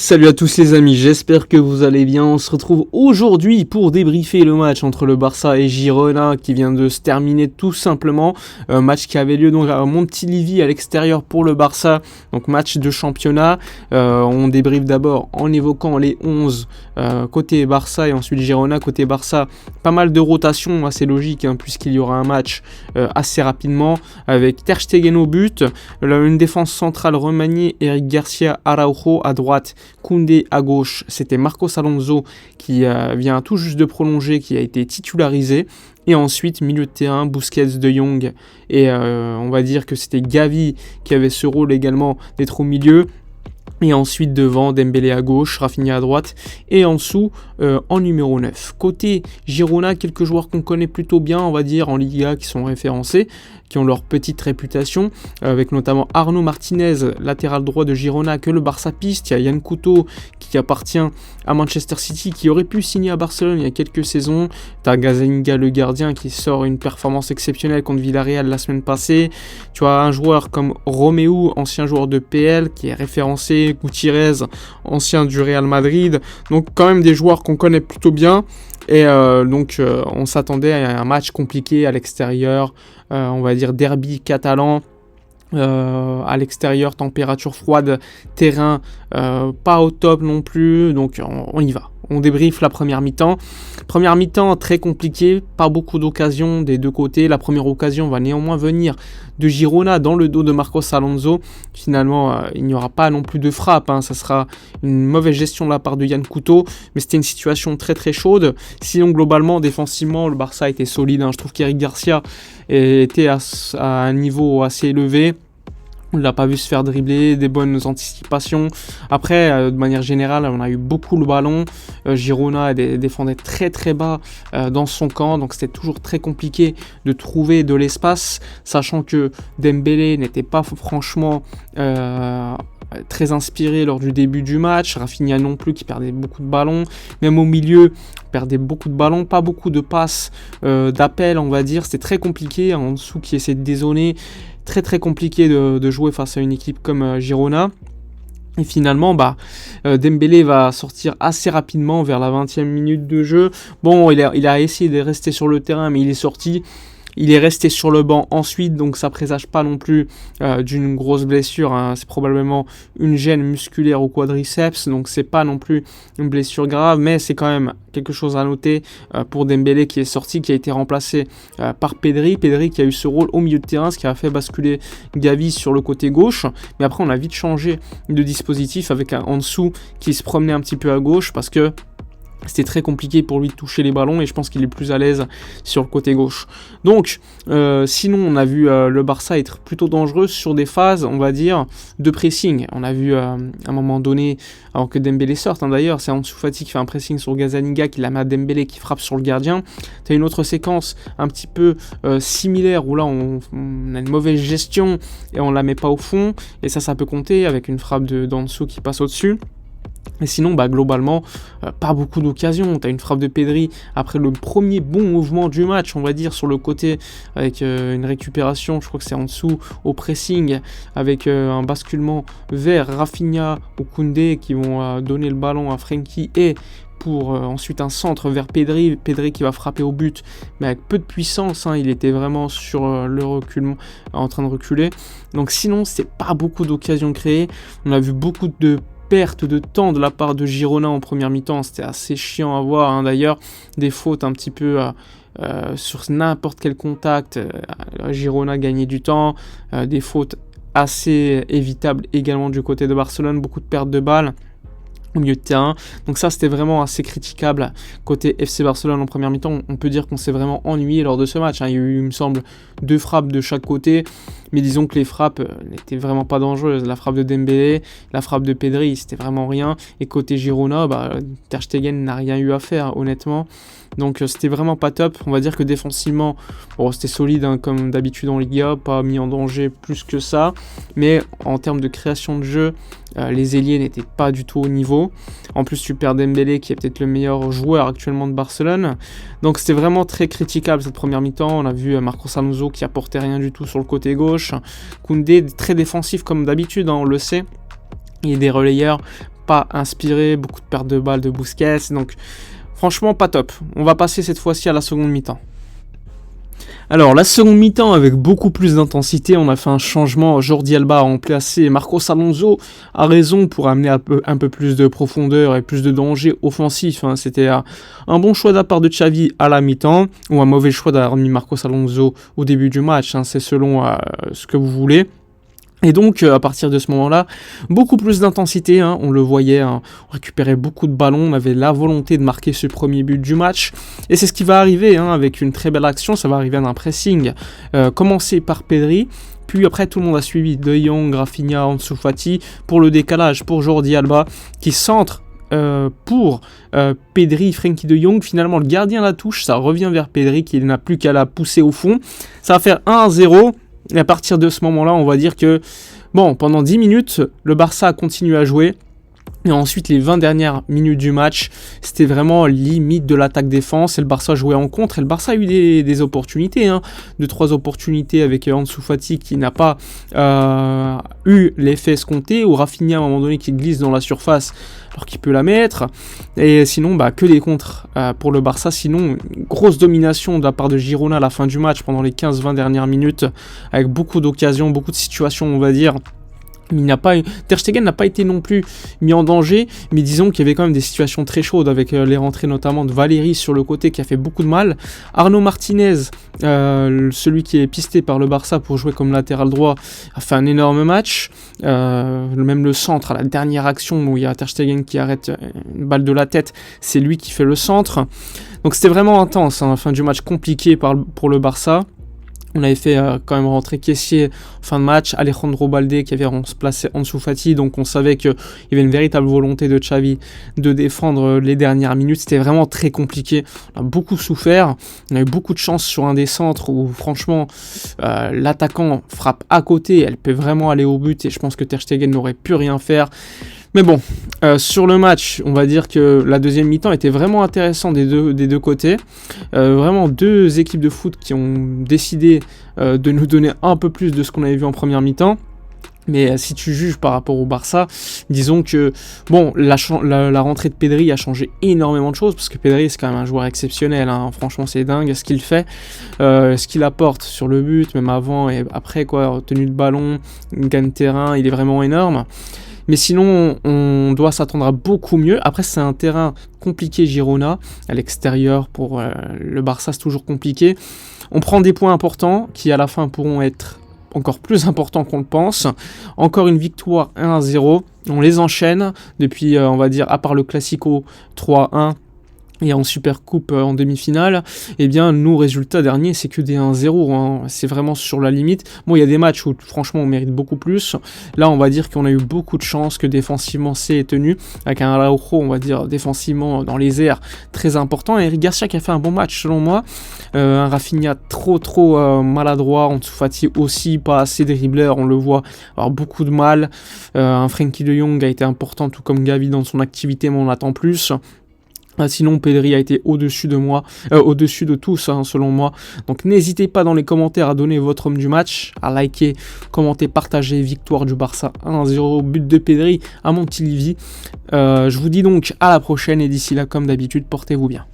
Salut à tous les amis, j'espère que vous allez bien. On se retrouve aujourd'hui pour débriefer le match entre le Barça et Girona qui vient de se terminer tout simplement. Match qui avait lieu donc à Montilivi à l'extérieur pour le Barça, donc match de championnat. On débriefe d'abord en évoquant les 11 côté Barça et ensuite Girona côté Barça. Pas mal de rotations, assez logique puisqu'il y aura un match assez rapidement avec Ter Stegen au but, une défense centrale remaniée, Eric Garcia, Araujo à droite, Koundé à gauche. C'était Marcos Alonso qui vient tout juste de prolonger, qui a été titularisé. Et ensuite, milieu de terrain, Busquets, De Jong. Et on va dire que c'était Gavi qui avait ce rôle également d'être au milieu. Et ensuite devant, Dembélé à gauche, Rafinha à droite. Et en dessous, en numéro 9. Côté Girona, quelques joueurs qu'on connaît plutôt bien, on va dire, en Liga, qui sont référencés, qui ont leur petite réputation, avec notamment Arnaud Martinez, latéral droit de Girona, que le Barça piste. Il y a Yann Couto, qui appartient à Manchester City, qui aurait pu signer à Barcelone il y a quelques saisons. T'as Gazzaniga, le gardien, qui sort une performance exceptionnelle contre Villarreal la semaine passée. Tu as un joueur comme Romeu, ancien joueur de PL, qui est référencé. Gutiérrez, ancien du Real Madrid. Donc quand même des joueurs qu'on connaît plutôt bien. Et donc on s'attendait à un match compliqué à l'extérieur, on va dire derby catalan. À l'extérieur, température froide, terrain pas au top non plus, donc on y va. On débriefe la première mi-temps. Première mi-temps très compliquée, pas beaucoup d'occasions des deux côtés. La première occasion va néanmoins venir de Girona dans le dos de Marcos Alonso. Finalement, il n'y aura pas non plus de frappe, ça sera une mauvaise gestion de la part de Yann Couto, mais c'était une situation très très chaude. Sinon, globalement, défensivement, le Barça était solide. Je trouve qu'Eric Garcia était à un niveau assez élevé. On ne l'a pas vu se faire dribbler, des bonnes anticipations. Après, de manière générale, on a eu beaucoup le ballon. Girona défendait très très bas dans son camp, donc c'était toujours très compliqué de trouver de l'espace, sachant que Dembélé n'était pas franchement très inspiré lors du début du match. Rafinha non plus, qui perdait beaucoup de ballons. Même au milieu, perdait beaucoup de ballons, pas beaucoup de passes d'appel, on va dire. C'était très compliqué, en dessous qui essaie de dézoner. Très très compliqué de jouer face à une équipe comme Girona. Et finalement, Dembélé va sortir assez rapidement vers la 20e minute de jeu. Bon, il a essayé de rester sur le terrain, mais il est sorti. Il est resté sur le banc ensuite, donc ça présage pas non plus d'une grosse blessure. C'est probablement une gêne musculaire au quadriceps, donc c'est pas non plus une blessure grave, mais c'est quand même quelque chose à noter pour Dembélé qui est sorti, qui a été remplacé par Pedri. Pedri qui a eu ce rôle au milieu de terrain, ce qui a fait basculer Gavi sur le côté gauche. Mais après, on a vite changé de dispositif avec un en dessous qui se promenait un petit peu à gauche parce que c'était très compliqué pour lui de toucher les ballons et je pense qu'il est plus à l'aise sur le côté gauche. Donc, sinon, on a vu le Barça être plutôt dangereux sur des phases, on va dire, de pressing. On a vu à un moment donné, alors que Dembélé sort, d'ailleurs, c'est Ansu Fati qui fait un pressing sur Gazzaniga, qui la met à Dembélé, qui frappe sur le gardien. Tu as une autre séquence un petit peu similaire où là, on a une mauvaise gestion et on la met pas au fond. Et ça peut compter avec une frappe d'Ansu qui passe au-dessus. Et sinon, globalement, pas beaucoup d'occasions. Tu as une frappe de Pedri après le premier bon mouvement du match, on va dire, sur le côté, avec une récupération, je crois que c'est en dessous, au pressing, avec un basculement vers Rafinha ou Koundé qui vont donner le ballon à Frenkie et pour ensuite un centre vers Pedri qui va frapper au but, mais avec peu de puissance, il était vraiment sur le recul, en train de reculer. Donc sinon, c'est pas beaucoup d'occasions créées. On a vu beaucoup de perte de temps de la part de Girona en première mi-temps, c'était assez chiant à voir, d'ailleurs, des fautes un petit peu sur n'importe quel contact, Girona gagnait du temps, des fautes assez évitables également du côté de Barcelone, beaucoup de pertes de balles au milieu de terrain, donc ça c'était vraiment assez critiquable côté FC Barcelone en première mi-temps. On peut dire qu'on s'est vraiment ennuyé lors de ce match, il y a eu, il me semble, 2 frappes de chaque côté, mais disons que les frappes n'étaient vraiment pas dangereuses. La frappe de Dembélé, la frappe de Pedri, c'était vraiment rien, et côté Girona, Ter Stegen n'a rien eu à faire, honnêtement. Donc c'était vraiment pas top. On va dire que défensivement, c'était solide comme d'habitude en Liga, pas mis en danger plus que ça, mais en termes de création de jeu, les ailiers n'étaient pas du tout au niveau. En plus, tu perds Dembélé qui est peut-être le meilleur joueur actuellement de Barcelone. Donc c'était vraiment très critiquable cette première mi-temps. On a vu Marcos Alonso qui apportait rien du tout sur le côté gauche. Koundé très défensif comme d'habitude, on le sait. Et des relayeurs pas inspiré, beaucoup de pertes de balles de Busquets, donc franchement pas top. On va passer cette fois-ci à la seconde mi-temps. Alors, la seconde mi-temps, avec beaucoup plus d'intensité, on a fait un changement. Jordi Alba a remplacé Marcos Alonso à raison pour amener un peu plus de profondeur et plus de danger offensif. C'était un bon choix de la part de Xavi à la mi-temps, ou un mauvais choix d'avoir mis Marcos Alonso au début du match. C'est selon ce que vous voulez. Et donc, à partir de ce moment-là, beaucoup plus d'intensité, on le voyait, on récupérait beaucoup de ballons, on avait la volonté de marquer ce premier but du match, et c'est ce qui va arriver, avec une très belle action, ça va arriver à un pressing, commencé par Pedri, puis après tout le monde a suivi, De Jong, Rafinha, Ansu Fati, pour le décalage, pour Jordi Alba, qui centre pour Pedri, Frenkie de Jong. Finalement le gardien la touche, ça revient vers Pedri qui n'a plus qu'à la pousser au fond, ça va faire 1-0. Et à partir de ce moment-là, on va dire que, pendant 10 minutes, le Barça a continué à jouer. Et ensuite, les 20 dernières minutes du match, c'était vraiment limite de l'attaque-défense. Et le Barça jouait en contre. Et le Barça a eu des opportunités. 2-3 opportunités avec Ansu Fati qui n'a pas eu l'effet escompté. Ou Rafinha, à un moment donné, qui glisse dans la surface alors qu'il peut la mettre. Et sinon, que des contres pour le Barça. Sinon, une grosse domination de la part de Girona à la fin du match pendant les 15-20 dernières minutes. Avec beaucoup d'occasions, beaucoup de situations, on va dire. Ter Stegen n'a pas été non plus mis en danger, mais disons qu'il y avait quand même des situations très chaudes avec les rentrées notamment de Valéry sur le côté qui a fait beaucoup de mal. Arnaud Martinez, celui qui est pisté par le Barça pour jouer comme latéral droit, a fait un énorme match. Même le centre, à la dernière action où il y a Ter Stegen qui arrête une balle de la tête, c'est lui qui fait le centre. Donc c'était vraiment intense, fin du match compliqué pour le Barça. On avait fait quand même rentrer Kessié en fin de match, Alejandro Balde qui avait remplacé Ansu Fati, donc on savait qu'il y avait une véritable volonté de Xavi de défendre les dernières minutes. C'était vraiment très compliqué, on a beaucoup souffert, on a eu beaucoup de chance sur un des centres où franchement l'attaquant frappe à côté, elle peut vraiment aller au but et je pense que Ter Stegen n'aurait pu rien faire. Mais bon, sur le match, on va dire que la deuxième mi-temps était vraiment intéressante des deux côtés. Vraiment deux équipes de foot qui ont décidé de nous donner un peu plus de ce qu'on avait vu en première mi-temps. Mais si tu juges par rapport au Barça, disons que la rentrée de Pedri a changé énormément de choses, parce que Pedri c'est quand même un joueur exceptionnel, franchement c'est dingue ce qu'il fait, ce qu'il apporte sur le but, même avant et après, tenue de ballon, gain de terrain, il est vraiment énorme. Mais sinon, on doit s'attendre à beaucoup mieux. Après, c'est un terrain compliqué, Girona. À l'extérieur, pour le Barça, c'est toujours compliqué. On prend des points importants qui, à la fin, pourront être encore plus importants qu'on le pense. Encore une victoire 1-0. On les enchaîne depuis, on va dire, à part le Classico 3-1. Et en Supercoupe en demi-finale, nos résultats derniers, c'est que des 1-0, c'est vraiment sur la limite. Il y a des matchs où franchement on mérite beaucoup plus. Là, on va dire qu'on a eu beaucoup de chance, que défensivement c'est tenu, avec un Araujo, on va dire défensivement dans les airs, très important. Et Eric Garcia qui a fait un bon match selon moi. Un Rafinha trop maladroit, Ansu Fati aussi, pas assez dribbleur, on le voit avoir beaucoup de mal. Un Frenkie de Jong a été important, tout comme Gavi dans son activité, mais on attend plus. Sinon, Pedri a été au-dessus de tous, selon moi. Donc, n'hésitez pas dans les commentaires à donner votre homme du match, à liker, commenter, partager. Victoire du Barça 1-0, but de Pedri à Montilivi. Je vous dis donc à la prochaine et d'ici là, comme d'habitude, portez-vous bien.